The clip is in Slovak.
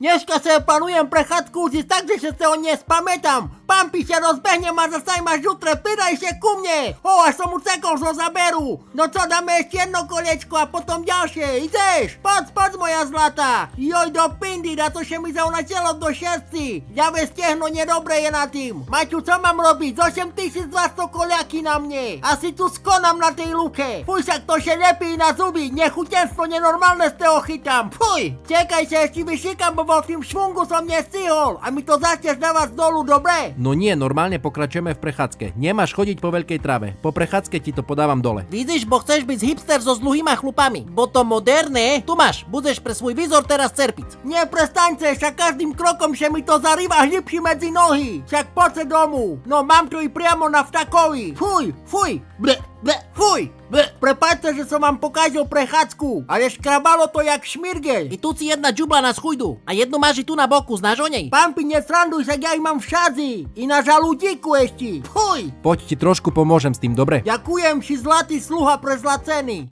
Dneska se plánujem prechádzku zísť tak, že sa ho nespamätám. Pán píše, rozbehnem a zase máš jutre, pridaj sa ku mne. Až som mu cekol zo zaberu. No co, dáme ešte jedno kolečko a potom ďalšie. Ideš? Poď moja zlatá. Joj do pindy, na to, že mi zaunatelo do šerci. Ľavé stehno nedobre je na tým. Maťu, co mám robiť? 8200 koliaky na mne. Asi tu skonám na tej luke. Fuj, však to še lepí na zuby. Nechutenstvo nenormálne z toho chytám. Fuj. Čekaj sa, ešte vyšikam, bo vo tým švungu som nestihol. A mi to začneš dávať z dolu, dobre? No nie, normálne pokračujeme v prechádzke. Nemáš chodiť po veľkej trave. Po prechádzke ti to podávam dole. Vidíš, bo chceš byť hipster so zlúhýma chlupami. Bo to moderné, tu máš, budeš pre svoj výzor teraz cerpiť. Nie, prestaňte, však každým krokom že mi to zarýva hlibší medzi nohy. Však poď sa domu. No mám tu i priamo na vtakovi. Fuj, ble, fuj. Prepáčte, že som vám pokazil prechádzku, ale škrabalo to jak šmirgeľ. I tu si jedna džubla na schujdu a jednu máš i tu na boku, znáš o nej? Pampi, nesranduj sa, ja ich mám všadzi. I na žalúdiku ešte. Fuj. Poď ti trošku pomôžem s tým, dobre? Ďakujem, si zlatý sluha prezlacený.